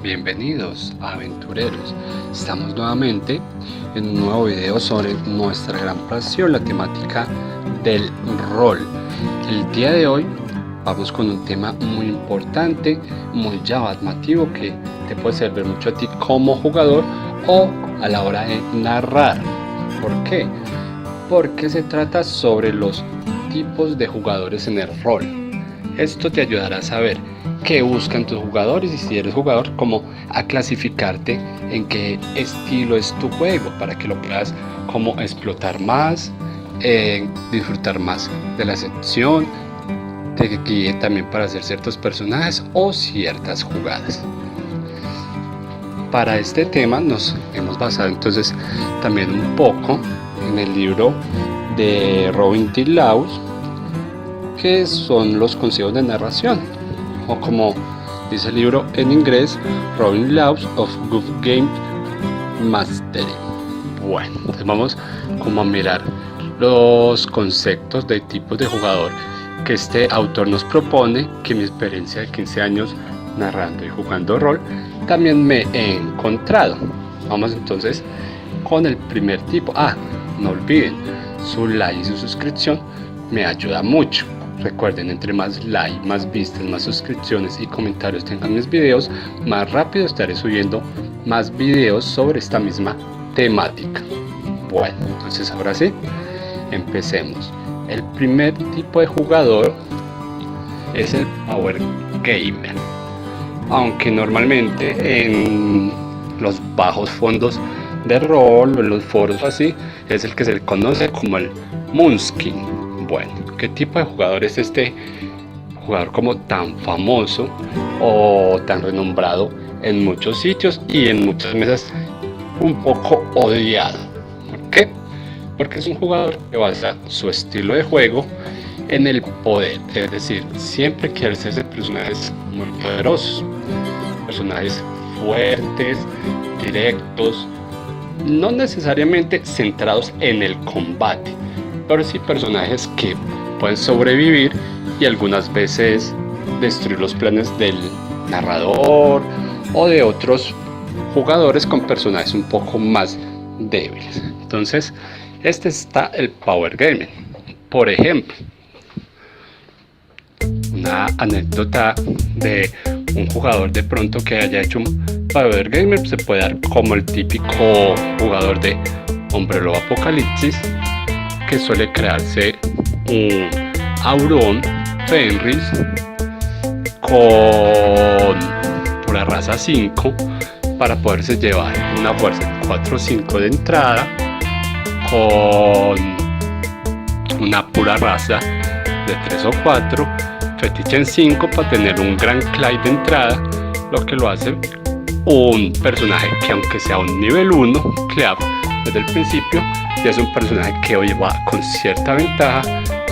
Bienvenidos aventureros, estamos nuevamente en un nuevo video sobre nuestra gran pasión, la temática del rol. El día de hoy vamos con un tema muy importante, muy llamativo que te puede servir mucho a ti como jugador o a la hora de narrar. ¿Por qué? Porque se trata sobre los tipos de jugadores en el rol. Esto te ayudará a saber qué buscan tus jugadores y si eres jugador, como a clasificarte en qué estilo es tu juego para que lo puedas como explotar más, disfrutar más de la sección, te guíe también para hacer ciertos personajes o ciertas jugadas. Para este tema nos hemos basado entonces también un poco en el libro de Robin D. Laws, que son los consejos de narración, o como dice el libro en inglés, Robin Laws of Good Game Mastery. Bueno, entonces vamos como a mirar los conceptos de tipos de jugador que este autor nos propone, que mi experiencia de 15 años narrando y jugando rol también me he encontrado. Vamos entonces con el primer tipo. No olviden, su like y su suscripción me ayuda mucho. Recuerden, entre más like, más vistas, más suscripciones y comentarios tengan mis videos, más rápido estaré subiendo más videos sobre esta misma temática. Bueno, entonces ahora sí, empecemos. El primer tipo de jugador es el Power Gamer. Aunque normalmente en los bajos fondos de rol o en los foros así, es el que se le conoce como el Munchkin. Bueno, ¿qué tipo de jugador es este jugador como tan famoso o tan renombrado en muchos sitios y en muchas mesas un poco odiado? ¿Por qué? Porque es un jugador que basa su estilo de juego en el poder, es decir, siempre quiere hacerse personajes muy poderosos, personajes fuertes, directos, no necesariamente centrados en el combate, pero sí personajes que pueden sobrevivir y algunas veces destruir los planes del narrador o de otros jugadores con personajes un poco más débiles. Entonces, este está el Power Gamer. Por ejemplo, una anécdota de un jugador de pronto que haya hecho un Power Gamer se puede dar como el típico jugador de Hombre Lobo Apocalipsis, que suele crearse un Auron Fenris con pura raza 5 para poderse llevar una fuerza 4 o 5 de entrada, con una pura raza de 3 o 4, fetiche en 5 para tener un gran Clyde de entrada, lo que lo hace un personaje que, aunque sea un nivel 1 Cleave desde el principio, y es un personaje que hoy va con cierta ventaja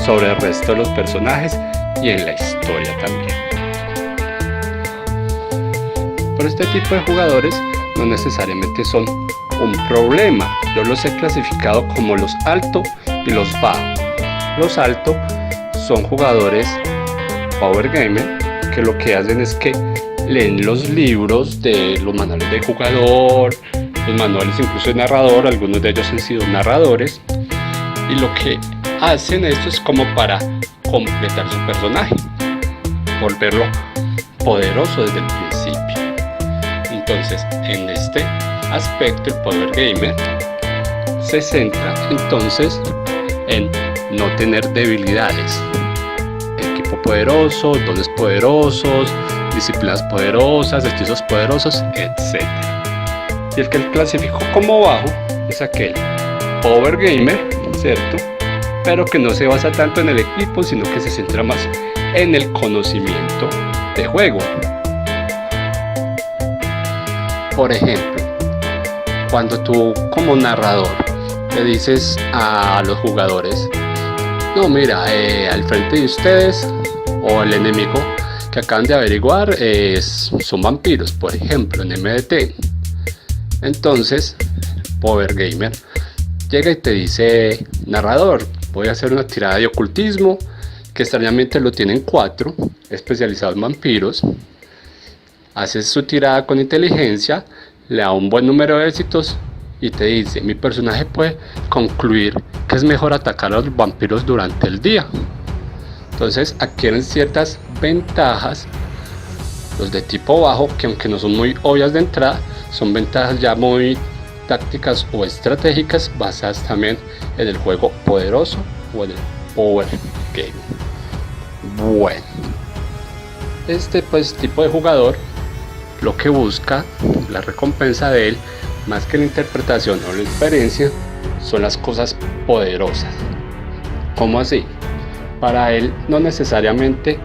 sobre el resto de los personajes y en la historia también. Pero este tipo de jugadores no necesariamente son un problema. Yo los he clasificado como los alto y los bajo. Los alto son jugadores Power Gamer que lo que hacen es que leen los libros de los manuales de jugador, los manuales incluso de narrador, algunos de ellos han sido narradores, y lo que hacen esto es como para completar su personaje, volverlo poderoso desde el principio. Entonces, en este aspecto, el Power Gamer se centra entonces en no tener debilidades. Equipo poderoso, dones poderosos, disciplinas poderosas, hechizos poderosos, etc. Y el que él clasificó como bajo es aquel Power Gamer, ¿cierto? Pero que no se basa tanto en el equipo, sino que se centra más en el conocimiento de juego. Por ejemplo, cuando tú como narrador le dices a los jugadores: no, mira, al frente de ustedes o el enemigo que acaban de averiguar son vampiros, por ejemplo, en MDT. Entonces, Power Gamer llega y te dice: narrador, voy a hacer una tirada de ocultismo, que extrañamente lo tienen 4, especializado en vampiros, haces su tirada con inteligencia, le da un buen número de éxitos y te dice: mi personaje puede concluir que es mejor atacar a los vampiros durante el día. Entonces adquieren ciertas ventajas los de tipo bajo, que aunque no son muy obvias de entrada, son ventajas ya muy tácticas o estratégicas, basadas también en el juego poderoso o en el power game. Bueno, este tipo de jugador, lo que busca, la recompensa de él, más que la interpretación o la experiencia, son las cosas poderosas. ¿Cómo así? Para él no necesariamente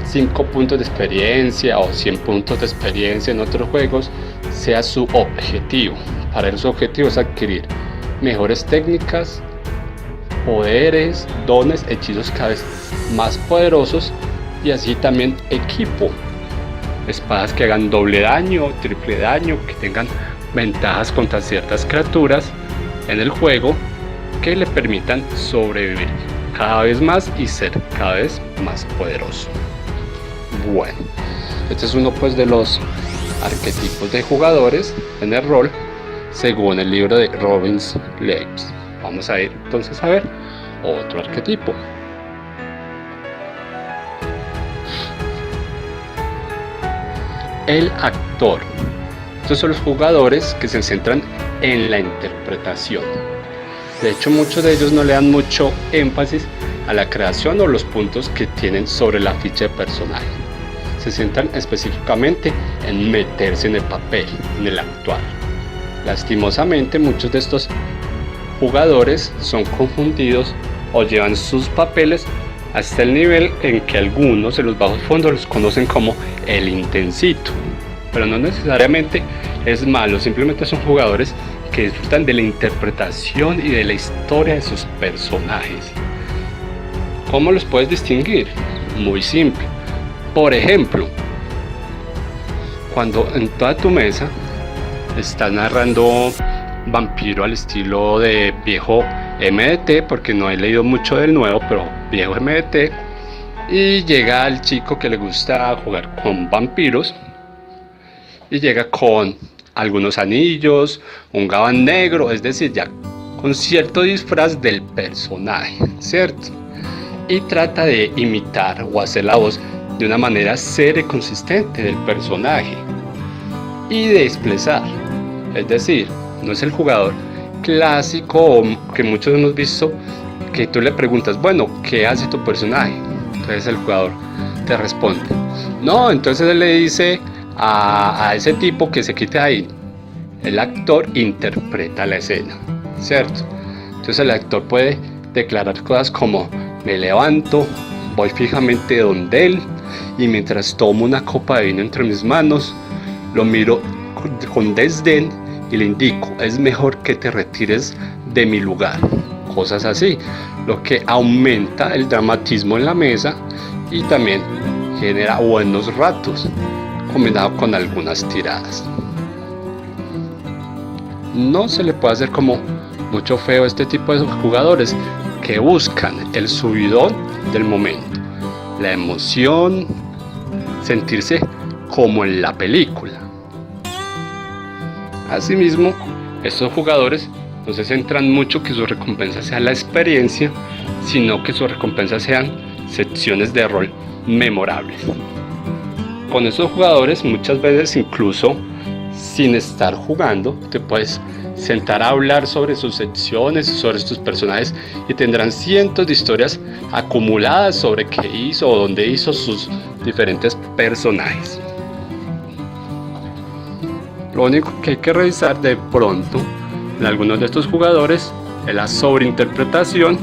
5 puntos de experiencia o 100 puntos de experiencia en otros juegos sea su objetivo. Para él su objetivo es adquirir mejores técnicas, poderes, dones, hechizos cada vez más poderosos, y así también equipo. Espadas que hagan doble daño, triple daño, que tengan ventajas contra ciertas criaturas en el juego, que le permitan sobrevivir cada vez más y ser cada vez más poderoso. Bueno, este es uno de los arquetipos de jugadores en el rol según el libro de Robin Lewis. Vamos a ir entonces a ver otro arquetipo. El actor. Estos son los jugadores que se centran en la interpretación. De hecho, muchos de ellos no le dan mucho énfasis a la creación o los puntos que tienen sobre la ficha de personaje. Se centran específicamente en meterse en el papel, en el actuar. Lastimosamente, muchos de estos jugadores son confundidos o llevan sus papeles hasta el nivel en que algunos en los bajos fondos los conocen como el intensito. Pero no necesariamente es malo, simplemente son jugadores que disfrutan de la interpretación y de la historia de sus personajes. ¿Cómo los puedes distinguir? Muy simple. Por ejemplo, cuando en toda tu mesa estás narrando vampiro al estilo de viejo MDT, porque no he leído mucho del nuevo, pero viejo MDT, y llega el chico que le gusta jugar con vampiros y llega con algunos anillos, un gabán negro, es decir, ya con cierto disfraz del personaje, ¿cierto? Y trata de imitar o hacer la voz de una manera seria y consistente del personaje y de expresar, es decir, no es el jugador clásico que muchos hemos visto, que tú le preguntas: bueno, ¿qué hace tu personaje? Entonces el jugador te responde: no, entonces él le dice a ese tipo que se quite ahí. El actor interpreta la escena, ¿cierto? Entonces el actor puede declarar cosas como: me levanto, voy fijamente donde él, y mientras tomo una copa de vino entre mis manos, lo miro con desdén y le indico: es mejor que te retires de mi lugar. Cosas así, lo que aumenta el dramatismo en la mesa y también genera buenos ratos, combinado con algunas tiradas. No se le puede hacer como mucho feo a este tipo de jugadores que buscan el subidón del momento, la emoción, sentirse como en la película. Asimismo, estos jugadores no se centran mucho que su recompensa sea la experiencia, sino que su recompensa sean secciones de rol memorables. Con estos jugadores muchas veces, incluso sin estar jugando, te puedes sentar a hablar sobre sus secciones, sobre sus personajes, y tendrán cientos de historias acumuladas sobre qué hizo o dónde hizo sus diferentes personajes. Lo único que hay que revisar de pronto en algunos de estos jugadores es la sobreinterpretación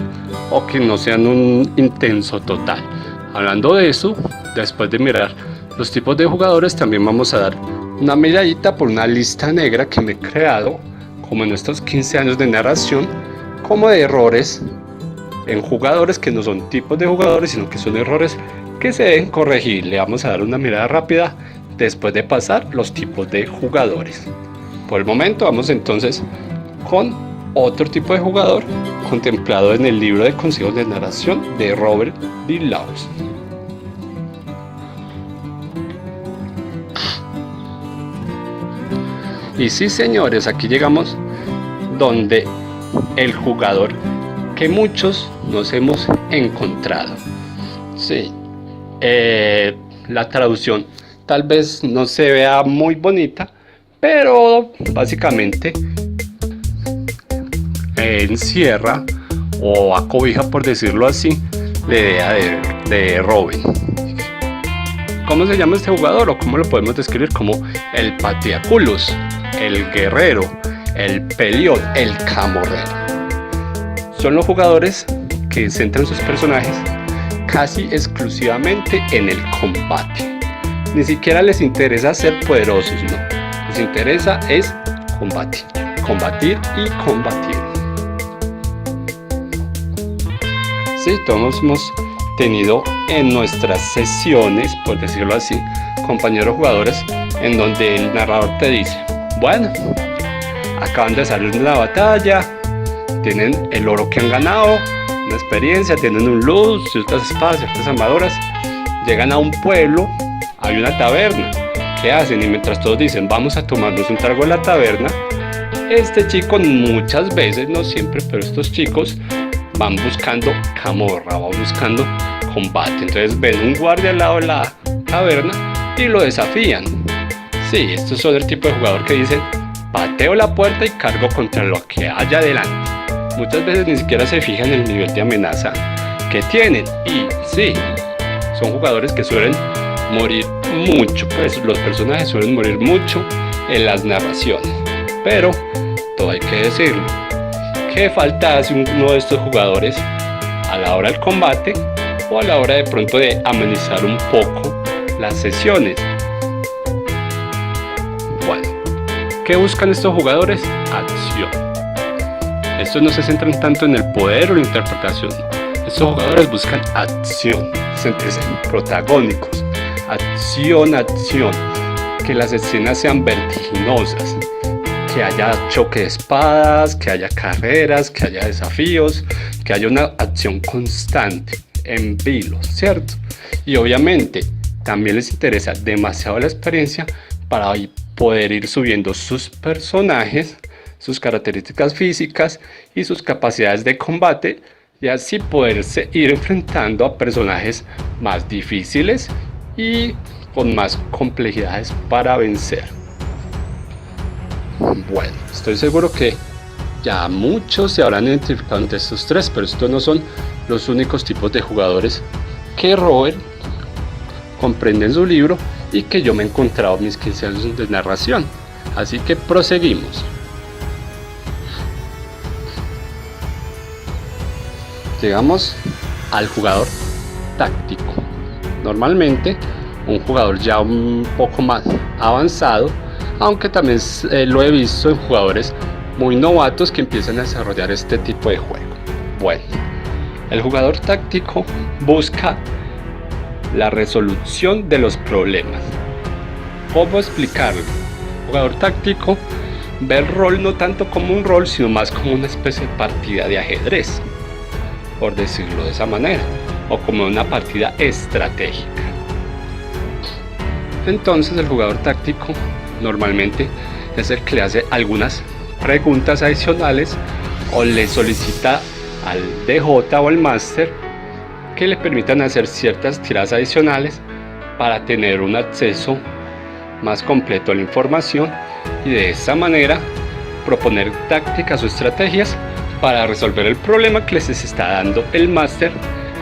o que no sean un intenso total. Hablando de eso, después de mirar los tipos de jugadores, también vamos a dar una miradita por una lista negra que me he creado, como en estos 15 años de narración, como de errores en jugadores que no son tipos de jugadores, sino que son errores que se deben corregir. Le vamos a dar una mirada rápida después de pasar los tipos de jugadores. Por el momento vamos entonces con otro tipo de jugador contemplado en el libro de consejos de narración de Robert D. Laws. Y sí, señores, aquí llegamos donde el jugador que muchos nos hemos encontrado. Sí, la traducción tal vez no se vea muy bonita, pero básicamente encierra o acobija, por decirlo así, la idea de Robin. ¿Cómo se llama este jugador o cómo lo podemos describir? Como el Patriaculus, el guerrero, el peleón, el camorrero. Son los jugadores que centran sus personajes casi exclusivamente en el combate. Ni siquiera les interesa ser poderosos, no. Les interesa es combatir, combatir y combatir. Sí, todos hemos tenido en nuestras sesiones, por decirlo así, compañeros jugadores en donde el narrador te dice: bueno, acaban de salir de la batalla, tienen el oro que han ganado, una experiencia, tienen un luz, ciertas espadas, ciertas armaduras, llegan a un pueblo, hay una taberna. ¿Qué hacen? Y mientras todos dicen vamos a tomarnos un trago en la taberna, este chico muchas veces, no siempre, pero estos chicos van buscando camorra, van buscando combate. Entonces ven un guardia al lado de la taberna y lo desafían. Sí, estos son el tipo de jugador que dicen: pateo la puerta y cargo contra lo que haya adelante. Muchas veces ni siquiera se fijan en el nivel de amenaza que tienen. Y sí, son jugadores que suelen morir mucho, pues los personajes suelen morir mucho en las narraciones. Pero todo hay que decirlo, ¿qué falta hace uno de estos jugadores a la hora del combate o a la hora de pronto de amenizar un poco las sesiones? Bueno, ¿qué buscan estos jugadores? Acción. Estos no se centran tanto en el poder o la interpretación. Estos jugadores buscan acción, sentirse protagónicos. Acción, acción. Que las escenas sean vertiginosas. Que haya choque de espadas, que haya carreras, que haya desafíos, que haya una acción constante, en vilo, ¿cierto? Y obviamente también les interesa demasiado la experiencia para poder ir subiendo sus personajes, sus características físicas y sus capacidades de combate, y así poderse ir enfrentando a personajes más difíciles y con más complejidades para vencer. Bueno, estoy seguro que ya muchos se habrán identificado entre estos tres, pero estos no son los únicos tipos de jugadores que Robert comprende en su libro y que yo me he encontrado en mis 15 años de narración. Así que proseguimos. Llegamos al jugador táctico. Normalmente un jugador ya un poco más avanzado, aunque también lo he visto en jugadores muy novatos que empiezan a desarrollar este tipo de juego. Bueno, el jugador táctico busca la resolución de los problemas. ¿Cómo explicarlo? El jugador táctico ve el rol no tanto como un rol, sino más como una especie de partida de ajedrez, por decirlo de esa manera, o como una partida estratégica. Entonces el jugador táctico normalmente es el que le hace algunas preguntas adicionales o le solicita al DJ o al máster que le permitan hacer ciertas tiradas adicionales para tener un acceso más completo a la información y de esa manera proponer tácticas o estrategias para resolver el problema que les está dando el máster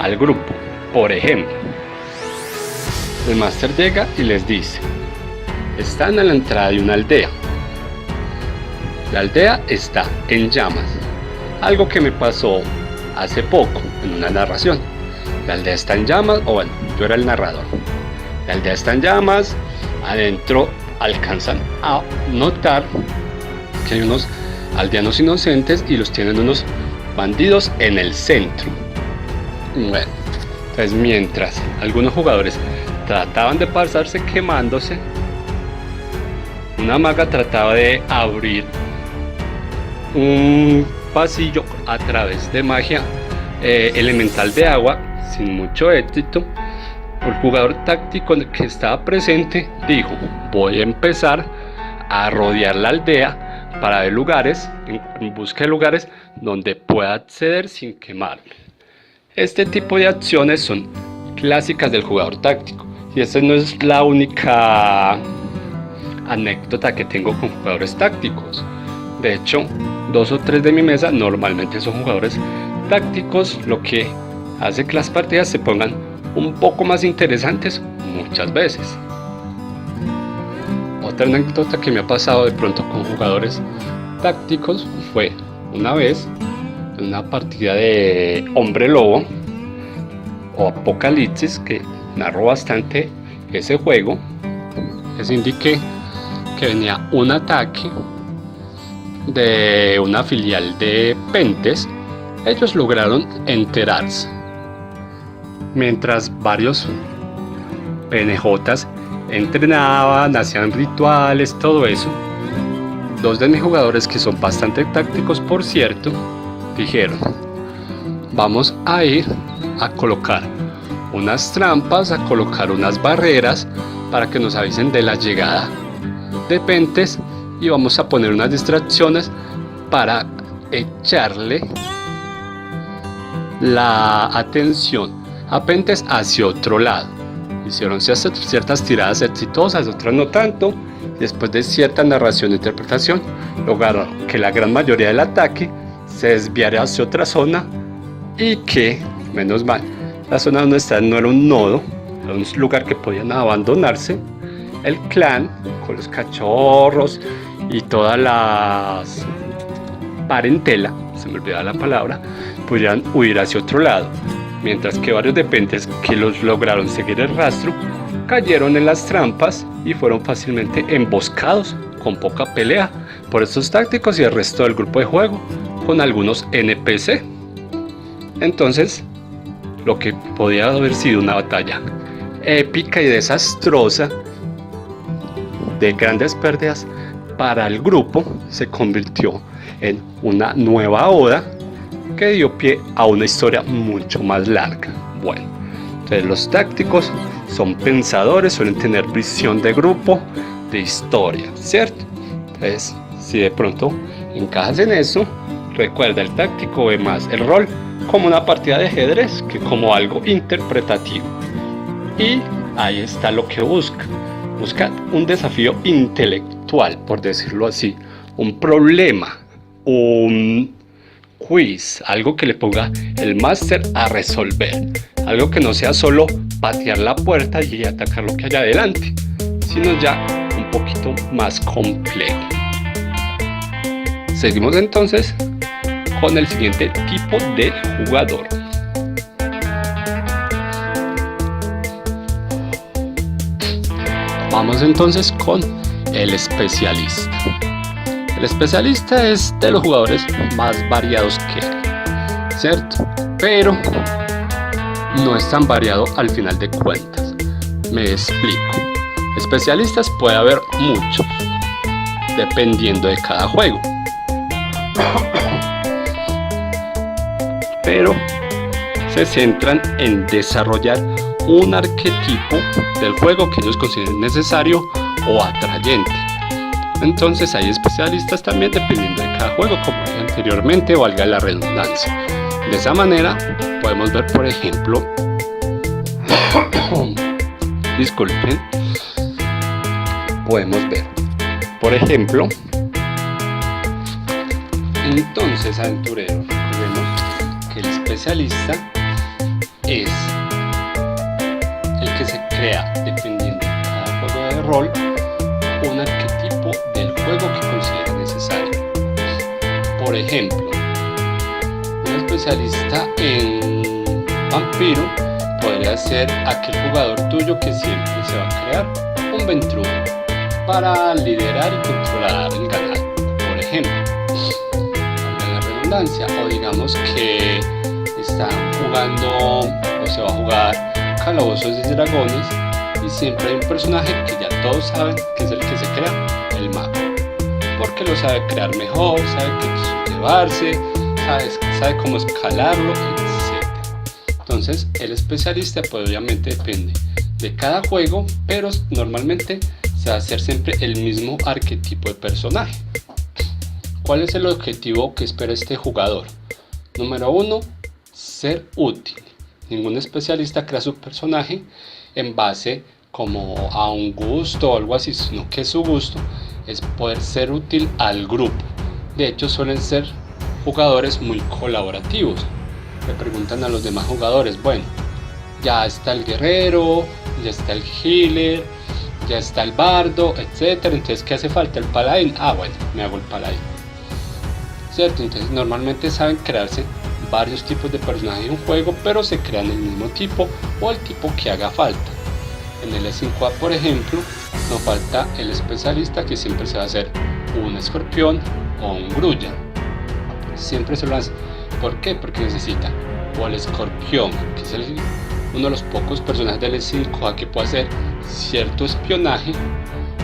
al grupo. Por ejemplo, el máster llega y les dice: están a la entrada de una aldea. La aldea está en llamas. Algo que me pasó hace poco en una narración. La aldea está en llamas, o bueno, yo era el narrador. La aldea está en llamas. Adentro alcanzan a notar que hay unos aldeanos inocentes y los tienen unos bandidos en el centro. Bueno, pues mientras algunos jugadores trataban de pasarse quemándose, una maga trataba de abrir un pasillo a través de magia elemental de agua sin mucho éxito. El jugador táctico que estaba presente dijo: voy a empezar a rodear la aldea para ver lugares, en busca de lugares donde pueda acceder sin quemarlo. Este tipo de acciones son clásicas del jugador táctico, y esta no es la única anécdota que tengo con jugadores tácticos. De hecho, 2 o 3 de mi mesa normalmente son jugadores tácticos, lo que hace que las partidas se pongan un poco más interesantes muchas veces. Otra anécdota que me ha pasado de pronto con jugadores tácticos fue una vez en una partida de Hombre Lobo o Apocalipsis, que narró bastante ese juego. Les indiqué que venía un ataque de una filial de Pentes. Ellos lograron enterarse, mientras varios PNJs entrenaban, hacían rituales, todo eso. 2 de mis jugadores, que son bastante tácticos por cierto, dijeron: vamos a ir a colocar unas trampas, a colocar unas barreras para que nos avisen de la llegada de Pentes, y vamos a poner unas distracciones para echarle la atención a Pentes hacia otro lado. Hicieron ciertas tiradas exitosas, otras no tanto, y después de cierta narración e interpretación lograron que la gran mayoría del ataque se desviara hacia otra zona, y que, menos mal, la zona donde estaban no era un nodo, era un lugar que podían abandonarse. El clan, con los cachorros y todas las parentela, se me olvidaba la palabra, pudieran huir hacia otro lado, mientras que varios de Pentes que los lograron seguir el rastro cayeron en las trampas y fueron fácilmente emboscados con poca pelea por estos tácticos y el resto del grupo de juego, con algunos NPC. Entonces, lo que podía haber sido una batalla épica y desastrosa de grandes pérdidas para el grupo se convirtió en una nueva oda que dio pie a una historia mucho más larga. Bueno, entonces los tácticos son pensadores, suelen tener visión de grupo, de historia, ¿cierto? Entonces, si de pronto encajas en eso, recuerda, el táctico ve más el rol como una partida de ajedrez que como algo interpretativo. Y ahí está lo que busca. Busca un desafío intelectual, por decirlo así, un problema, un quiz, algo que le ponga el máster a resolver, algo que no sea solo patear la puerta y atacar lo que haya adelante, sino ya un poquito más complejo. Seguimos entonces con el siguiente tipo de jugador. Vamos entonces con el especialista. El especialista es de los jugadores más variados que hay, ¿cierto? Pero no es tan variado al final de cuentas. Me explico. Especialistas puede haber muchos, dependiendo de cada juego. Pero se centran en desarrollar un arquetipo del juego que ellos consideren necesario o atrayente. Entonces hay especialistas también dependiendo de cada juego, como dije anteriormente, valga la redundancia. De esa manera podemos ver, por ejemplo, disculpen, podemos ver, por ejemplo, entonces, aventurero, recordemos que el especialista es el que se crea, dependiendo de cada juego de rol, un arquetipo del juego que considera necesario. Por ejemplo, un especialista en vampiro podría ser aquel jugador tuyo que siempre se va a crear un ventrudo para liderar y controlar el ganado, por ejemplo, la redundancia. O digamos que están jugando o se va a jugar Calabozos y Dragones y siempre hay un personaje que ya todos saben que es el que se crea, el mago, porque lo sabe crear mejor, sabe qué llevarse, sabe cómo escalarlo, etc. Entonces el especialista pues obviamente depende de cada juego, pero normalmente se va a hacer siempre el mismo arquetipo de personaje. ¿Cuál es el objetivo que espera este jugador? Número 1, ser útil. Ningún especialista crea su personaje en base como a un gusto o algo así, sino que su gusto es poder ser útil al grupo. De hecho, suelen ser jugadores muy colaborativos. Le preguntan a los demás jugadores, bueno, ya está el guerrero, ya está el healer, ya está el bardo, etc. Entonces, ¿qué hace falta? El paladín. Ah, bueno, me hago el paladín. ¿Cierto? Entonces, normalmente saben crearse varios tipos de personajes en un juego, pero se crean el mismo tipo o el tipo que haga falta. En el E5A, por ejemplo, nos falta el especialista, que siempre se va a hacer un escorpión o un grulla. Siempre se lo hace. ¿Por qué? Porque necesita o el escorpión, que es uno de los pocos personajes del E5A que puede hacer cierto espionaje,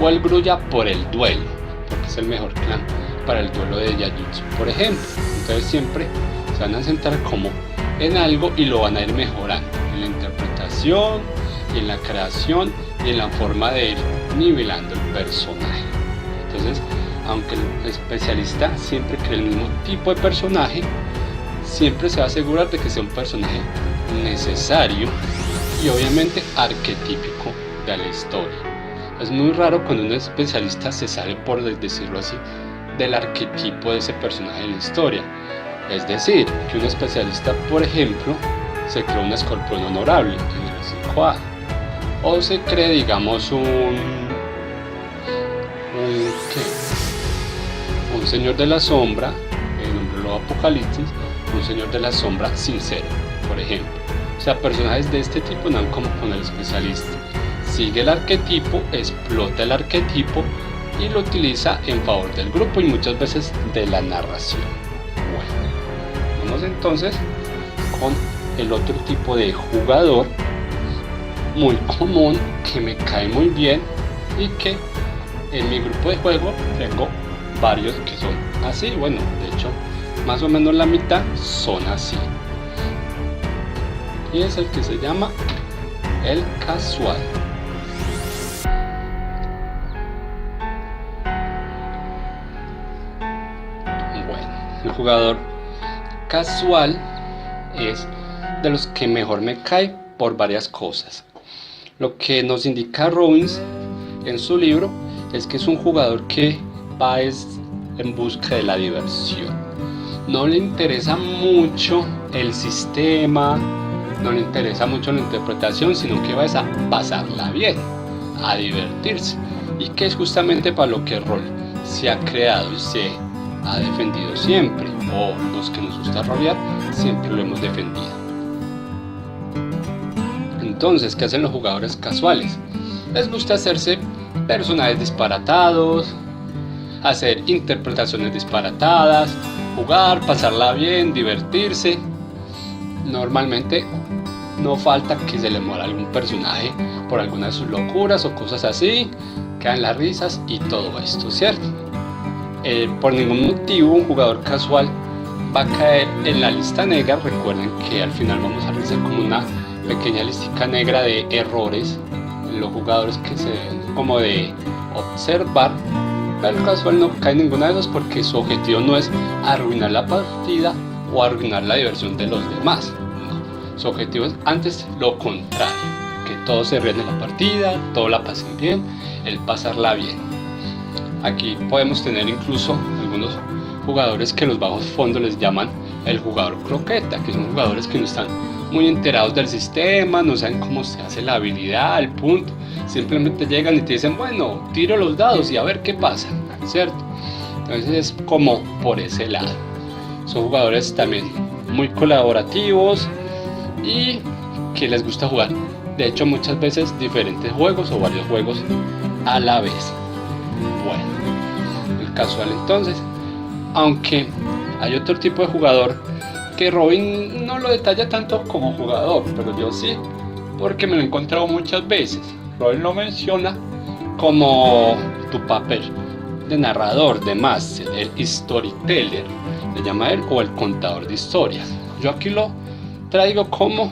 o el grulla por el duelo, porque es el mejor clan para el duelo de Yajutsu, por ejemplo. Entonces siempre se van a centrar como en algo y lo van a ir mejorando en la interpretación, y en la creación y en la forma de ir nivelando el personaje. Entonces, aunque el especialista siempre cree el mismo tipo de personaje, siempre se va a asegurar de que sea un personaje necesario y obviamente arquetípico de la historia. Es muy raro cuando un especialista se sale, por decirlo así, del arquetipo de ese personaje en la historia. Es decir, que un especialista, por ejemplo, se cree un escorpión honorable en el 5A, o se cree, digamos, un señor de la sombra, en nombre de Apocalipsis, un señor de la sombra sincero, por ejemplo. O sea, personajes de este tipo no van como con el especialista. Sigue el arquetipo, explota el arquetipo y lo utiliza en favor del grupo y muchas veces de la narración. Bueno, vamos entonces con el otro tipo de jugador muy común, que me cae muy bien y que en mi grupo de juego tengo varios que son así. Bueno, de hecho, más o menos la mitad son así. Y es el que se llama el casual. Bueno, el jugador casual es de los que mejor me cae por varias cosas. Lo que nos indica Robbins en su libro es que es un jugador que va en busca de la diversión. No le interesa mucho el sistema, no le interesa mucho la interpretación, sino que va a pasarla bien, a divertirse. Y que es justamente para lo que el rol se ha creado y se ha defendido siempre, o los que nos gusta rolear siempre lo hemos defendido. Entonces, ¿qué hacen los jugadores casuales? Les gusta hacerse personajes disparatados, hacer interpretaciones disparatadas, jugar, pasarla bien, divertirse. Normalmente no falta que se le muera algún personaje por alguna de sus locuras o cosas así, quedan las risas y todo esto, ¿cierto? Por ningún motivo un jugador casual va a caer en la lista negra. Recuerden que al final vamos a realizar como una pequeña listica negra de errores en los jugadores que se deben como de observar. Pero el casual no cae en ninguna de esas porque su objetivo no es arruinar la partida o arruinar la diversión de los demás. No. Su objetivo es antes lo contrario, que todos se rían en la partida, todos la pasen bien, el pasarla bien. Aquí podemos tener incluso algunos jugadores que los bajos fondos les llaman el jugador croqueta, que son jugadores que no están muy enterados del sistema, no saben cómo se hace la habilidad, el punto, simplemente llegan y te dicen, bueno, tiro los dados y a ver qué pasa, ¿cierto? Entonces es como por ese lado. Son jugadores también muy colaborativos y que les gusta jugar, de hecho muchas veces diferentes juegos o varios juegos a la vez. Bueno, el casual entonces, aunque hay otro tipo de jugador que Robin no lo detalla tanto como jugador, pero yo sí, porque me lo he encontrado muchas veces. Robin lo menciona como tu papel de narrador, de máster, el storyteller, le llama él, o el contador de historias. Yo aquí lo traigo como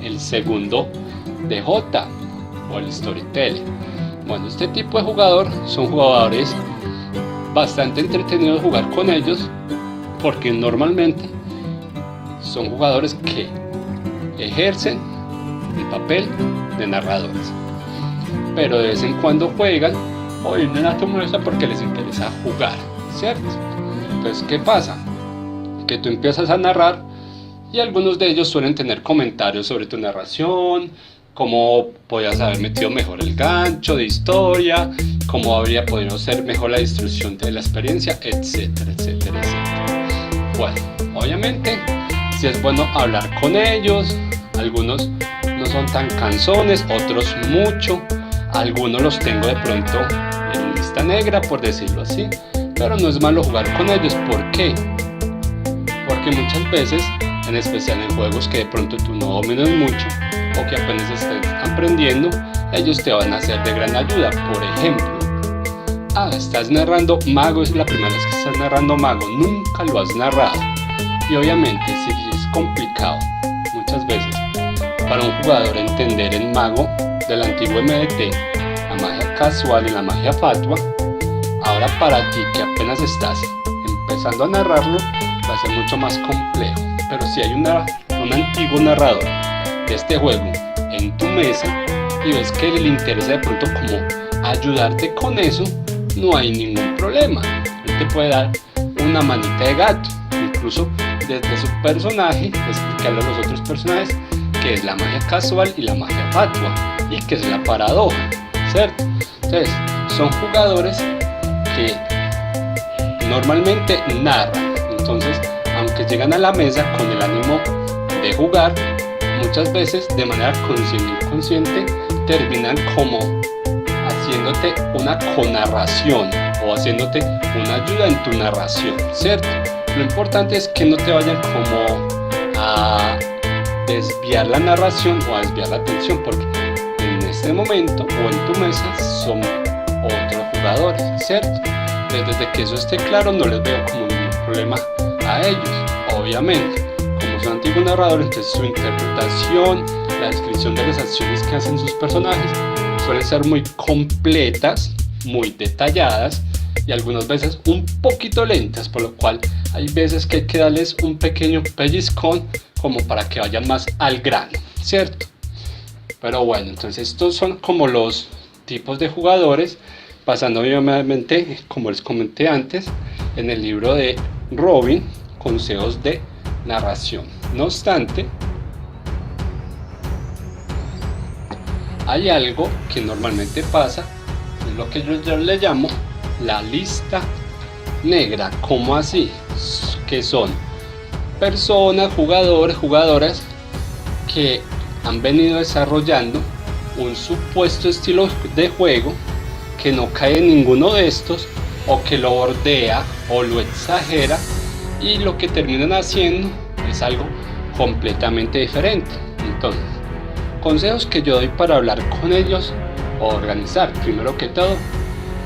el segundo DJ o el storyteller. Bueno, este tipo de jugador son jugadores bastante entretenidos jugar con ellos, porque normalmente son jugadores que ejercen el papel de narradores, pero de vez en cuando juegan o vienen a tu mesa porque les interesa jugar, ¿cierto? Entonces, ¿qué pasa? Que tú empiezas a narrar y algunos de ellos suelen tener comentarios sobre tu narración, cómo podías haber metido mejor el gancho de historia, cómo habría podido ser mejor la distribución de la experiencia, etcétera, etcétera, etcétera. Bueno, obviamente, si es bueno hablar con ellos. Algunos no son tan cansones, otros mucho. Algunos los tengo de pronto en lista negra, por decirlo así, pero no es malo jugar con ellos. ¿Por qué? Porque muchas veces, en especial en juegos que de pronto tú no dominas mucho o que apenas estés aprendiendo, ellos te van a ser de gran ayuda. Por ejemplo, estás narrando Mago, es la primera vez que estás narrando Mago, nunca lo has narrado, y obviamente si es complicado muchas veces para un jugador entender el Mago del antiguo MDT, la magia casual y la magia fatua, ahora para ti que apenas estás empezando a narrarlo va a ser mucho más complejo. Pero si hay un antiguo narrador de este juego en tu mesa y ves que le interesa de pronto como ayudarte con eso, no hay ningún problema. Él te puede dar una manita de gato, incluso desde su personaje, explicarle a los otros personajes qué es la magia casual y la magia fatua y qué es la paradoja, ¿cierto? Entonces, son jugadores que normalmente narran. Entonces, aunque llegan a la mesa con el ánimo de jugar, muchas veces de manera consciente e inconsciente terminan como haciéndote una conarración o haciéndote una ayuda en tu narración, ¿cierto? Lo importante es que no te vayan como a desviar la narración o a desviar la atención, porque en este momento o en tu mesa son otros jugadores, ¿cierto? Desde que eso esté claro, no les veo como ningún problema a ellos. Obviamente, como son antiguos narradores, entonces su interpretación, la descripción de las acciones que hacen sus personajes suelen ser muy completas, muy detalladas y algunas veces un poquito lentas, por lo cual hay veces que hay que darles un pequeño pellizcón como para que vayan más al grano, ¿cierto? Pero bueno, entonces estos son como los tipos de jugadores, pasando obviamente, como les comenté antes, en el libro de Robin, consejos de narración. No obstante, hay algo que normalmente pasa, es lo que yo le llamo la lista negra. ¿Cómo así? Que son personas, jugadores, jugadoras que han venido desarrollando un supuesto estilo de juego que no cae en ninguno de estos, o que lo bordea o lo exagera, y lo que terminan haciendo es algo completamente diferente. Entonces, consejos que yo doy para hablar con ellos o organizar: primero que todo,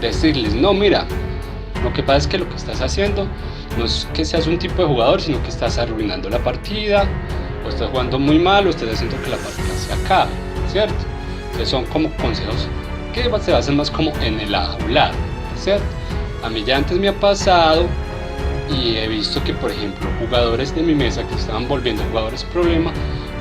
decirles: no, mira, lo que pasa es que lo que estás haciendo no es que seas un tipo de jugador, sino que estás arruinando la partida, o estás jugando muy mal, o estás haciendo que la partida se acabe, ¿cierto? Entonces son como consejos que se basan más como en el hablar, ¿cierto? A mí ya antes me ha pasado y he visto que, por ejemplo, jugadores de mi mesa que estaban volviendo jugadores problema,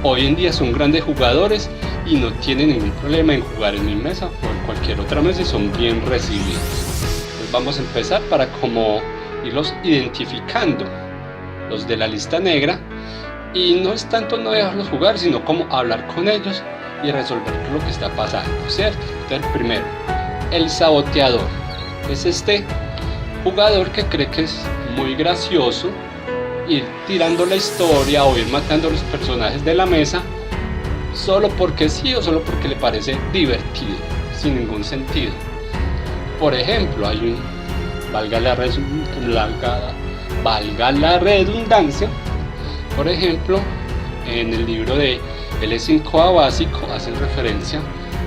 hoy en día son grandes jugadores y no tienen ningún problema en jugar en mi mesa o en cualquier otra mesa y son bien resilientes. Entonces vamos a empezar para como irlos identificando, los de la lista negra, y no es tanto no dejarlos jugar, sino como hablar con ellos y resolver lo que está pasando, ¿cierto? Entonces, primero, el saboteador es este jugador que cree que es muy gracioso ir tirando la historia o ir matando a los personajes de la mesa solo porque sí o solo porque le parece divertido, sin ningún sentido. Por ejemplo, hay un, valga la redundancia, por ejemplo, en el libro de L5A básico hacen referencia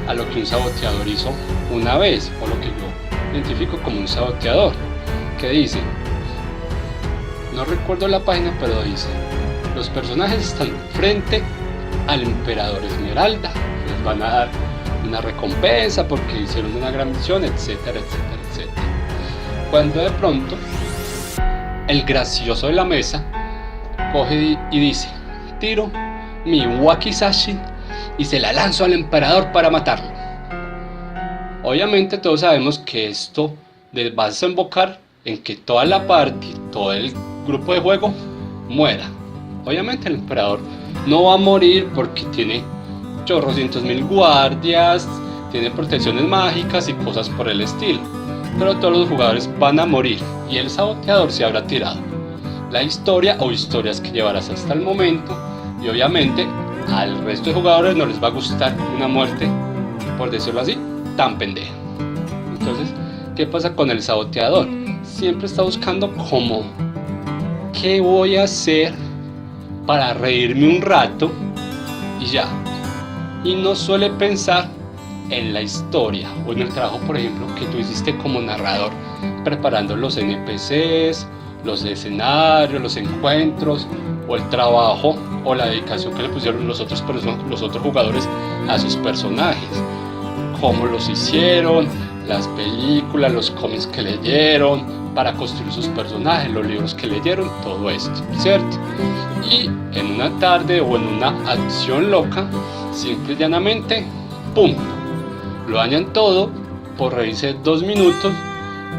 a lo que un saboteador hizo una vez, o lo que yo identifico como un saboteador, que dice, no recuerdo la página, pero dice: los personajes están frente al emperador Esmeralda, les van a dar una recompensa porque hicieron una gran misión, etcétera, etcétera, etcétera. Cuando de pronto el gracioso de la mesa coge y dice: tiro mi wakizashi y se la lanzo al emperador para matarlo. Obviamente todos sabemos que esto va a desembocar en que toda la party, todo el grupo de juego muera. Obviamente el emperador no va a morir porque tiene chorrocientos mil guardias, tiene protecciones mágicas y cosas por el estilo, pero todos los jugadores van a morir y el saboteador se habrá tirado la historia o historias que llevarás hasta el momento, y obviamente al resto de jugadores no les va a gustar una muerte, por decirlo así, tan pendeja. Entonces, ¿qué pasa con el saboteador? Siempre está buscando como ¿qué voy a hacer para reírme un rato? Y ya. Y no suele pensar en la historia o en el trabajo, por ejemplo, que tú hiciste como narrador, preparando los NPCs, los escenarios, los encuentros, o el trabajo o la dedicación que le pusieron los otros jugadores a sus personajes, cómo los hicieron, las películas, los cómics que leyeron para construir sus personajes, los libros que leyeron, todo esto, ¿cierto? Y en una tarde o en una acción loca, simple y llanamente, ¡pum!, lo dañan todo por reírse 2 minutos,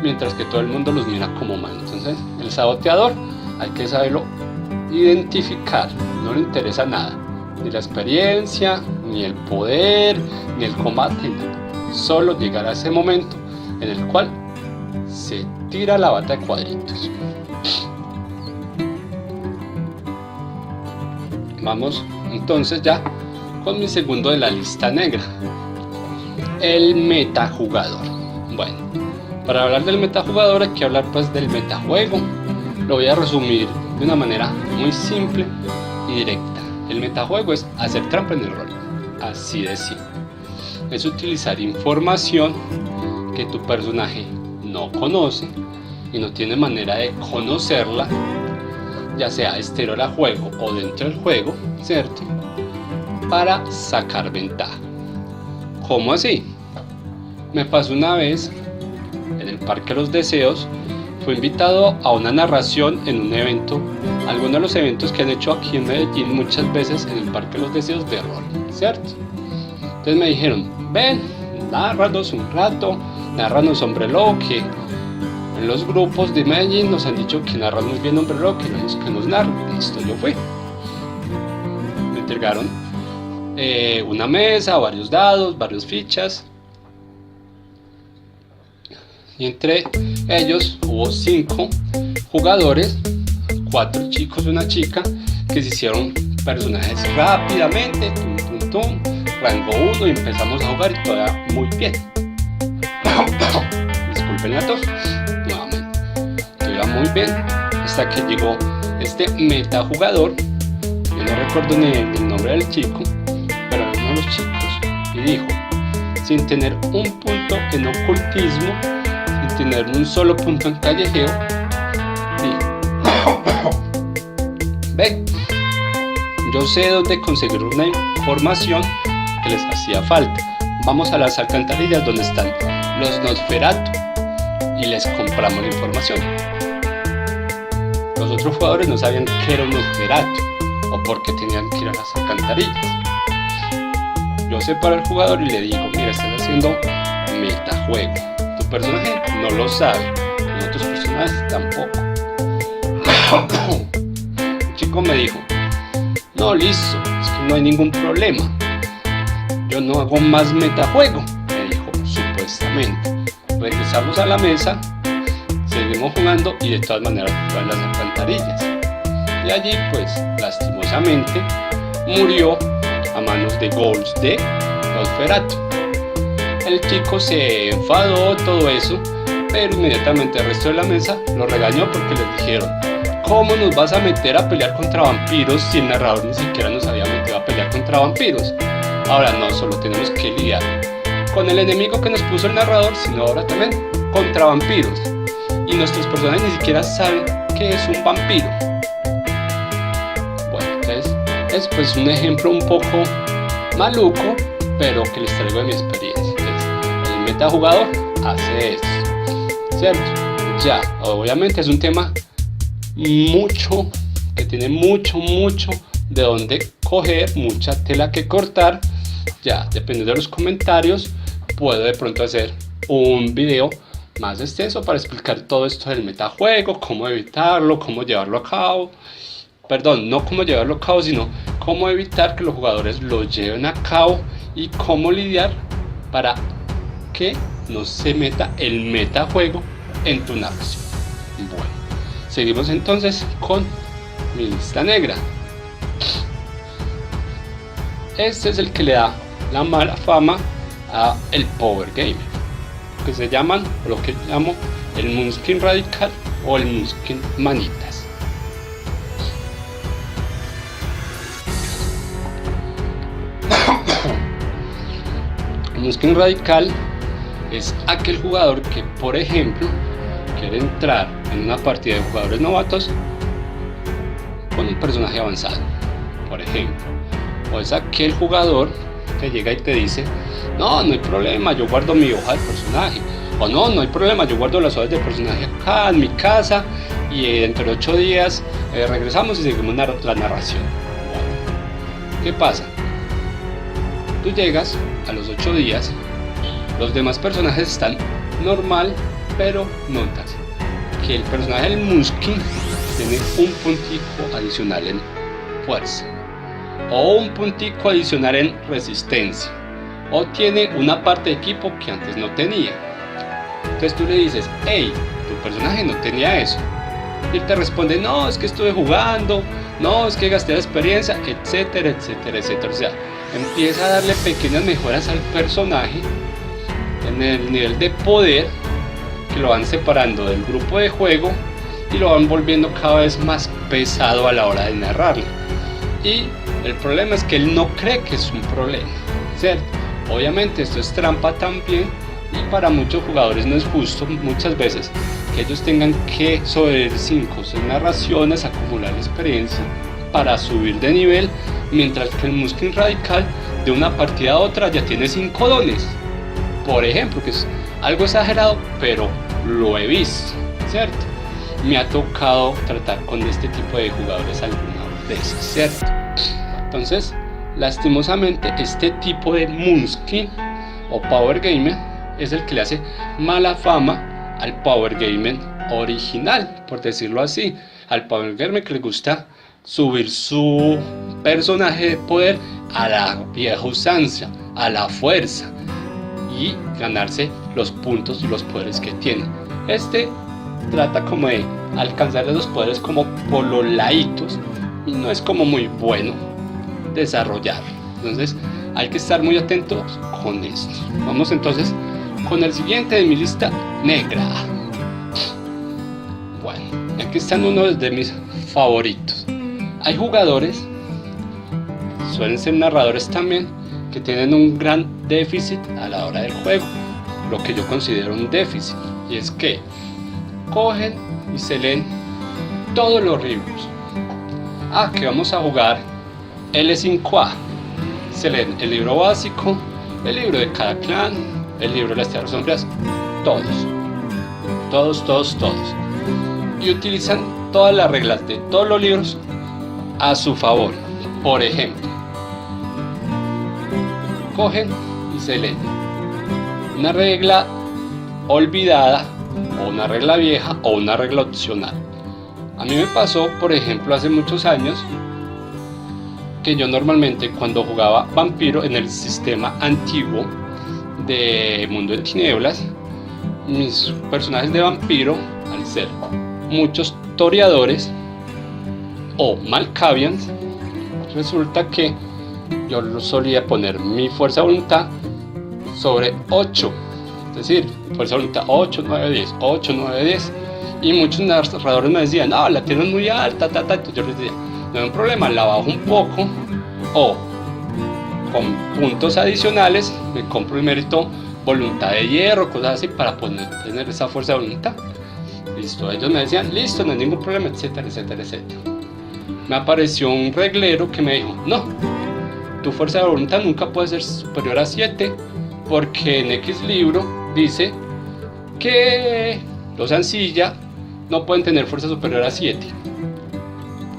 mientras que todo el mundo los mira como mal. Entonces, el saboteador hay que saberlo identificar, no le interesa nada, ni la experiencia, ni el poder, ni el combate, solo llegar a ese momento en el cual se tira la bata de cuadritos. Vamos entonces ya con mi segundo de la lista negra, el metajugador. Bueno, para hablar del metajugador hay que hablar pues del metajuego. Lo voy a resumir de una manera muy simple y directa. El metajuego es hacer trampa en el rol, así de simple. Es utilizar información que tu personaje no conoce y no tiene manera de conocerla, ya sea exterior al juego o dentro del juego, ¿cierto?, para sacar ventaja. ¿Cómo así? Me pasó una vez en el Parque de los Deseos. Fui invitado a una narración en un evento, algunos de los eventos que han hecho aquí en Medellín muchas veces en el Parque de los Deseos de rol, ¿cierto? Entonces me dijeron: ven, nárranos un rato, nárranos Hombre Lobo, que en los grupos de Medellín nos han dicho que narran muy bien Hombre Lobo, queremos que nos narren. Listo, yo fui. Me entregaron una mesa, varios dados, varias fichas, y entre ellos hubo 5 jugadores, 4 chicos y una chica, que se hicieron personajes rápidamente, rango 1, y empezamos a jugar y todo era muy bien. Disculpen la tos, nuevamente. Todo iba muy bien hasta que llegó este metajugador. Yo no recuerdo ni el nombre del chico, pero era uno de los chicos, y dijo, sin tener un punto en ocultismo, sin tener un solo punto en callejeo, ve, yo sé dónde conseguir una información que les hacía falta. Vamos a las alcantarillas donde están los Nosferatu y les compramos la información. Los otros jugadores no sabían qué era un Nosferatu o por qué tenían que ir a las alcantarillas. Yo separo al jugador y le digo: mira, estás haciendo metajuego. Tu personaje no lo sabe, los otros personajes tampoco. El chico me dijo: no, listo, es que no hay ningún problema. Yo no hago más metajuego, me dijo, supuestamente. Regresamos a la mesa, seguimos jugando y de todas maneras fue a las alcantarillas. Y allí, pues, lastimosamente, murió a manos de Ghouls de Nosferatu. El chico se enfadó, todo eso, pero inmediatamente el resto de la mesa lo regañó porque les dijeron: ¿cómo nos vas a meter a pelear contra vampiros si el narrador ni siquiera nos había metido a pelear contra vampiros? Ahora no solo tenemos que lidiar con el enemigo que nos puso el narrador, sino ahora también contra vampiros. Y nuestros personajes ni siquiera saben qué es un vampiro. Bueno, entonces es pues un ejemplo un poco maluco, pero que les traigo de mi experiencia. Entonces, el metajugador hace esto, ¿cierto? Ya, obviamente es un tema que tiene mucho de dónde coger, mucha tela que cortar. Ya, dependiendo de los comentarios, puedo de pronto hacer un video más extenso para explicar todo esto del metajuego, cómo evitarlo, cómo llevarlo a cabo. Perdón, no cómo llevarlo a cabo, sino cómo evitar que los jugadores lo lleven a cabo y cómo lidiar para que no se meta el metajuego en tu narración. Bueno, seguimos entonces con mi lista negra. Este es el que le da la mala fama a el Power Gamer, que se llaman, lo que llamo el Munchkin Radical o el Munchkin Manitas. El Munchkin Radical es aquel jugador que, por ejemplo, quiere entrar en una partida de jugadores novatos con un personaje avanzado, por ejemplo. O es aquel jugador que llega y te dice: no hay problema, yo guardo mi hoja de personaje. O no hay problema, yo guardo las hojas de personaje acá en mi casa y dentro de 8 días regresamos y seguimos la narración. Bueno, ¿qué pasa? Tú llegas a los 8 días, los demás personajes están normal, pero notas que el personaje del Munchkin tiene un puntico adicional en fuerza, o un puntico adicional en resistencia, o tiene una parte de equipo que antes no tenía. Entonces tú le dices: hey, tu personaje no tenía eso. Y él te responde: no, es que estuve jugando, no, es que gasté la experiencia, etcétera, etcétera, etcétera. O sea, empieza a darle pequeñas mejoras al personaje en el nivel de poder, que lo van separando del grupo de juego y lo van volviendo cada vez más pesado a la hora de narrarlo. Y el problema es que él no cree que es un problema, ¿cierto? Obviamente esto es trampa también, y para muchos jugadores no es justo muchas veces que ellos tengan que sobre 5 o 6 narraciones acumular experiencia para subir de nivel, mientras que el Munchkin Radical de una partida a otra ya tiene 5 dones, por ejemplo, que es algo exagerado, pero lo he visto, ¿cierto? Me ha tocado tratar con este tipo de jugadores algunas veces, ¿cierto? Entonces, lastimosamente, este tipo de Munchkin o Power Gamer es el que le hace mala fama al Power Gamer original, por decirlo así, al Power Gamer que le gusta subir su personaje de poder a la vieja usanza, a la fuerza, y ganarse los puntos y los poderes que tiene. Este trata como de alcanzar esos poderes como por los laditos, y no es como muy bueno desarrollar. Entonces hay que estar muy atentos con esto. Vamos entonces con el siguiente de mi lista negra. Bueno, aquí están unos de mis favoritos. Hay jugadores, suelen ser narradores también, que tienen un gran déficit a la hora del juego, lo que yo considero un déficit, y es que cogen y se leen todos los libros. Que vamos a jugar L5A, se leen el libro básico, el libro de cada clan, el libro de las tierras sombrías, todos, y utilizan todas las reglas de todos los libros a su favor. Por ejemplo, cogen y se leen una regla olvidada, o una regla vieja, o una regla opcional. A mí me pasó, por ejemplo, hace muchos años, que yo normalmente cuando jugaba vampiro en el sistema antiguo de Mundo de Tinieblas, mis personajes de vampiro, al ser muchos toreadores o malkavians, resulta que yo solía poner mi fuerza de voluntad sobre 8, es decir, fuerza de voluntad 8, 9, 10, 8, 9, 10, y muchos narradores me decían: no, la tienes muy alta, entonces yo les decía: no hay un problema, la bajo un poco, o con puntos adicionales me compro el mérito voluntad de hierro, cosas así, para poder tener esa fuerza de voluntad. Listo, ellos me decían: listo, no hay ningún problema, etcétera, etcétera, etcétera. Me apareció un reglero que me dijo: no, tu fuerza de voluntad nunca puede ser superior a 7, porque en X libro dice que los ancilla no pueden tener fuerza superior a 7.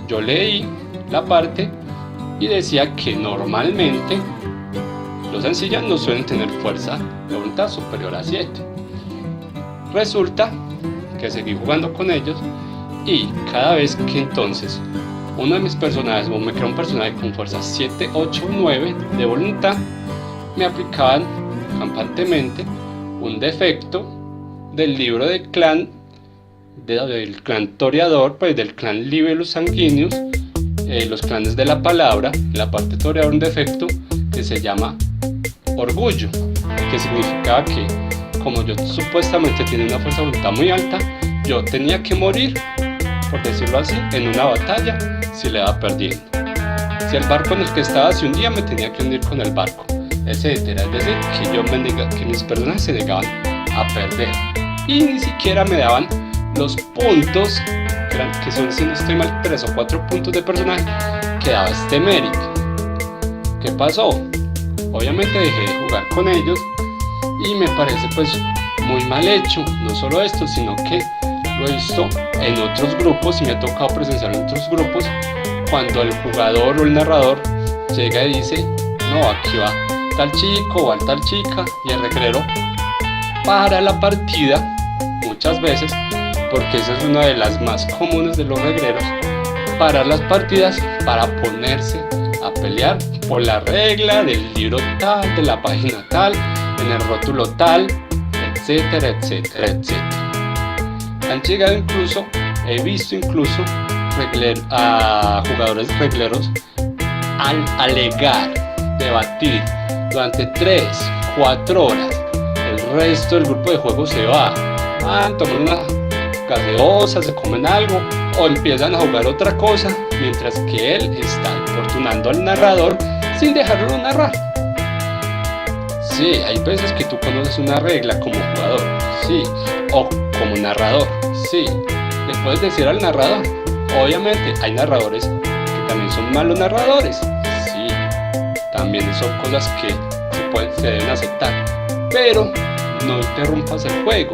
Yo leí la parte y decía que normalmente los ancilla no suelen tener fuerza de voluntad superior a 7. Resulta que seguí jugando con ellos y cada vez que entonces uno de mis personajes, o me crea un personaje con fuerza 7, 8, 9 de voluntad, me aplicaban campantemente un defecto del libro del clan Toreador, pues del clan Libellus Sanguineus, los clanes de la palabra. En la parte Toreador, un defecto que se llama orgullo, que significaba que como yo supuestamente tenía una fuerza de voluntad muy alta, yo tenía que morir, por decirlo así, en una batalla si le iba perdiendo. Si el barco en el que estaba se hundía, me tenía que hundir con el barco, etcétera. Es decir, que mis personajes se negaban a perder y ni siquiera me daban los puntos, que son, si no estoy mal, 3 o 4 puntos de personaje que daba este mérito. ¿Qué pasó? Obviamente dejé de jugar con ellos y me parece pues muy mal hecho. No solo esto, sino que lo he visto en otros grupos y me ha tocado presenciar en otros grupos cuando el jugador o el narrador llega y dice: no, aquí va tal chico o tal chica, y el reglero para la partida muchas veces, porque esa es una de las más comunes de los regleros, parar las partidas para ponerse a pelear por la regla del libro tal, de la página tal, en el rótulo tal, etcétera, etcétera, etcétera. Han llegado incluso, he visto incluso a jugadores regleros al alegar, debatir durante 3, 4 horas. El resto del grupo de juego se va, toman una gaseosa, se comen algo o empiezan a jugar otra cosa, mientras que él está importunando al narrador sin dejarlo narrar. Sí, hay veces que tú conoces una regla como jugador, sí, o como narrador, sí, le puedes decir al narrador. Obviamente hay narradores que también son malos narradores, sí, también son cosas que se deben aceptar, pero no interrumpas el juego.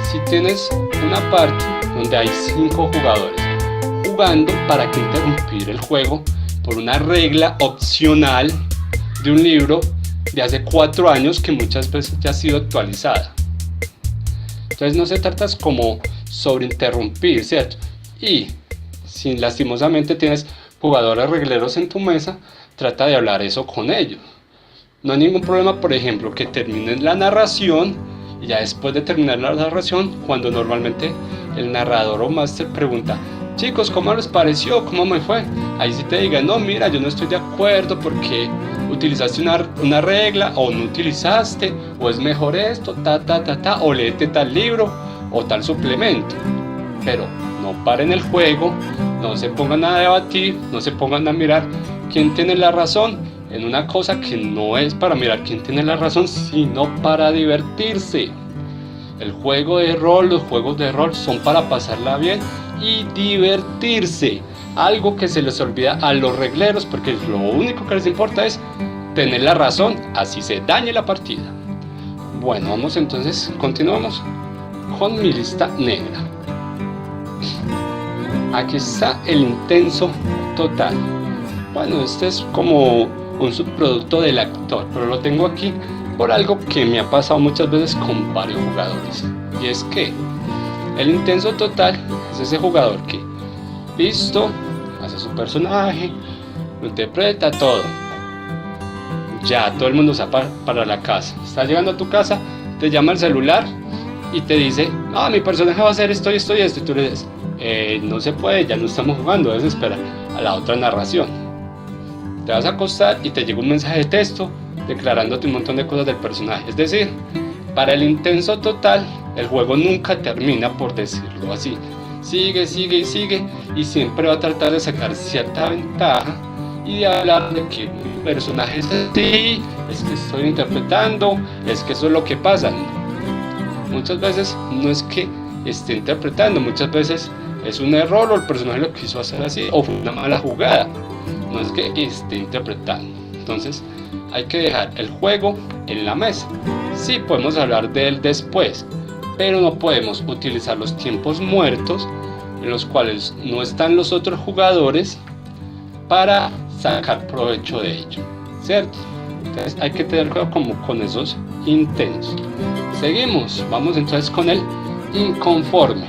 Si tienes una parte donde hay 5 jugadores jugando, ¿para qué interrumpir el juego por una regla opcional de un libro de hace 4 años que muchas veces ya ha sido actualizada? Entonces no se trata como sobre interrumpir, ¿cierto? Y si lastimosamente tienes jugadores regleros en tu mesa, trata de hablar eso con ellos. No hay ningún problema, por ejemplo, que terminen la narración y ya después de terminar la narración, cuando normalmente el narrador o máster pregunta: chicos, ¿cómo les pareció? ¿Cómo me fue? Ahí sí te digan: no, mira, yo no estoy de acuerdo porque utilizaste una regla o no utilizaste, o es mejor esto, o léete tal libro o tal suplemento. Pero no paren el juego, no se pongan a debatir, no se pongan a mirar quién tiene la razón en una cosa que no es para mirar quién tiene la razón, sino para divertirse. El juego de rol, los juegos de rol son para pasarla bien y divertirse. Algo que se les olvida a los regleros, porque lo único que les importa es tener la razón, así se dañe la partida. Bueno, vamos entonces, continuamos con mi lista negra. Aquí está el intenso total. Bueno, este es como un subproducto del actor, pero lo tengo aquí por algo que me ha pasado muchas veces con varios jugadores, y es que el intenso total es ese jugador que, listo, hace su personaje, lo interpreta todo, ya todo el mundo se va para la casa, está llegando a tu casa, te llama el celular y te dice: no, mi personaje va a hacer esto y esto y esto, y tú le dices: no se puede, ya no estamos jugando, debes esperar a la otra narración. Te vas a acostar y te llega un mensaje de texto declarándote un montón de cosas del personaje. Es decir, para el intenso total, el juego nunca termina, por decirlo así. Sigue, sigue y sigue, y siempre va a tratar de sacar cierta ventaja y de hablar de que mi personaje es así, es que estoy interpretando, es que eso es lo que pasa. Muchas veces no es que esté interpretando, muchas veces es un error, o el personaje lo quiso hacer así, o fue una mala jugada. No es que esté interpretando. Entonces hay que dejar el juego en la mesa. Sí, podemos hablar de él después, pero no podemos utilizar los tiempos muertos en los cuales no están los otros jugadores para sacar provecho de ello, ¿cierto? Entonces hay que tener cuidado como con esos intentos. Seguimos, vamos entonces con el inconforme.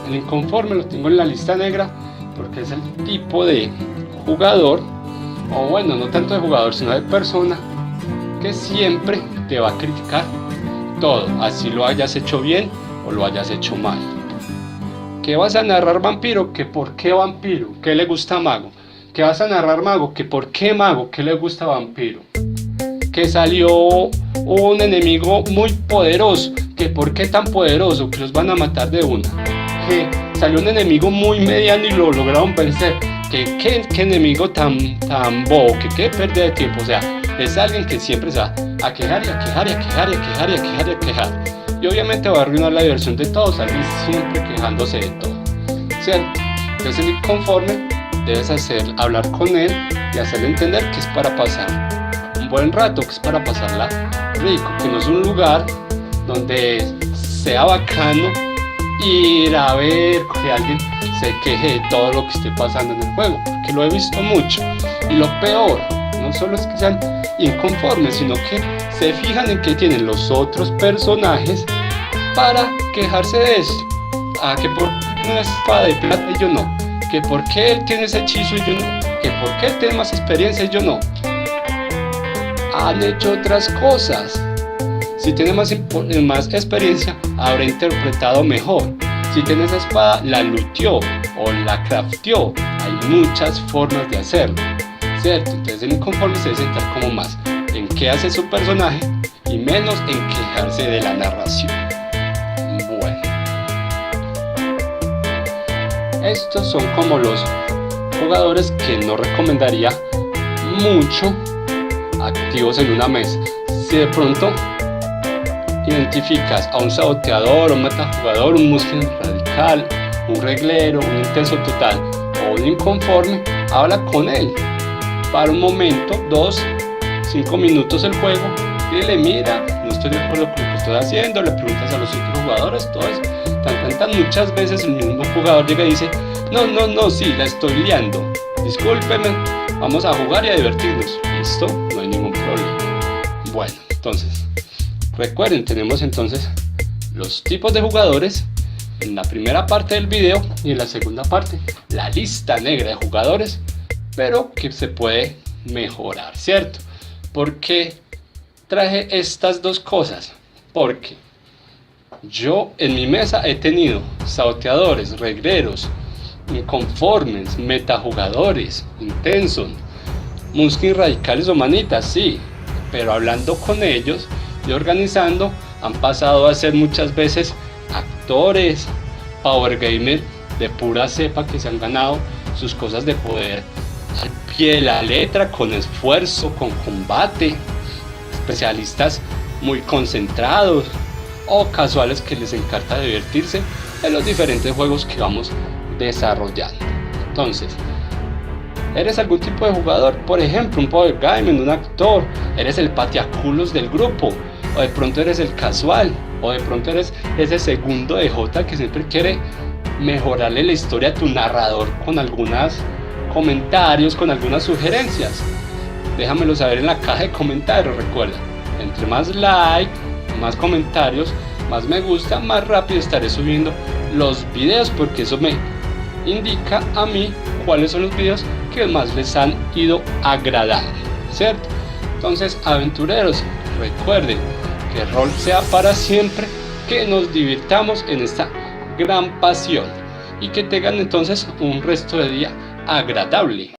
El inconforme lo tengo en la lista negra porque es el tipo de jugador, o bueno, no tanto de jugador sino de persona, que siempre te va a criticar todo, así lo hayas hecho bien o lo hayas hecho mal. ¿Qué vas a narrar vampiro? ¿Que por qué vampiro? ¿Qué le gusta a mago? ¿Qué vas a narrar mago? ¿Que por qué mago? ¿Qué le gusta a vampiro? Que salió un enemigo muy poderoso, ¿que por qué tan poderoso? Que los van a matar de una. Que salió un enemigo muy mediano y lo lograron vencer, que qué enemigo tan bobo, que qué pérdida de tiempo. O sea, es alguien que siempre se va a quejar y a quejar y a quejar y a quejar y a quejar y a quejar, y obviamente va a arruinar la diversión de todos, alguien siempre quejándose de todo, ¿cierto? Entonces el inconforme debes hablar con él y hacerle entender que es para pasar un buen rato, que es para pasarla rico, que no es un lugar donde sea bacano ir a ver que alguien se queje de todo lo que esté pasando en el juego, porque lo he visto mucho. Y lo peor, no solo es que sean inconformes, sino que se fijan en qué tienen los otros personajes para quejarse de eso. Que por qué una espada de plata y yo no, que por qué él tiene ese hechizo y yo no, que por qué él tiene más experiencia y yo no. Han hecho otras cosas. Si tiene más experiencia, habrá interpretado mejor. Si tiene esa espada, la luteó o la crafteó. Hay muchas formas de hacerlo, ¿cierto? Entonces el inconforme se debe centrar como más en qué hace su personaje y menos en quejarse de la narración. Bueno, estos son como los jugadores que no recomendaría mucho activos en una mesa. Si de pronto identificas a un saboteador, un metajugador, un muscle radical, un reglero, un intenso total o un inconforme, habla con él para un momento, 2, 5 minutos el juego, y dile: mira, no estoy de acuerdo con lo que estoy haciendo. Le preguntas a los otros jugadores, todo eso. Muchas veces el mismo jugador llega y dice: no, sí, la estoy liando, discúlpeme, vamos a jugar y a divertirnos. Listo, no hay ningún problema. Bueno, entonces recuerden, tenemos entonces los tipos de jugadores en la primera parte del video, y en la segunda parte la lista negra de jugadores, pero que se puede mejorar, ¿cierto? ¿Por qué traje estas dos cosas? Porque yo en mi mesa he tenido saboteadores, regleros, inconformes, metajugadores, intensos, muskin radicales o manitas, sí, pero hablando con ellos y organizando, han pasado a ser muchas veces actores, power gamer de pura cepa, que se han ganado sus cosas de poder al pie de la letra, con esfuerzo, con combate, especialistas muy concentrados o casuales que les encanta divertirse en los diferentes juegos que vamos desarrollando. Entonces, ¿eres algún tipo de jugador? Por ejemplo, un power gamer, un actor, eres el pateaculos del grupo, o de pronto eres el casual, o de pronto eres ese segundo de J que siempre quiere mejorarle la historia a tu narrador con algunos comentarios, con algunas sugerencias. Déjamelo saber en la caja de comentarios. Recuerda, entre más like, más comentarios, más me gusta, más rápido estaré subiendo los videos, porque eso me indica a mí cuáles son los videos que más les han ido agradando, ¿cierto? Entonces, aventureros, recuerden que el rol sea para siempre, que nos divirtamos en esta gran pasión y que tengan entonces un resto de día agradable.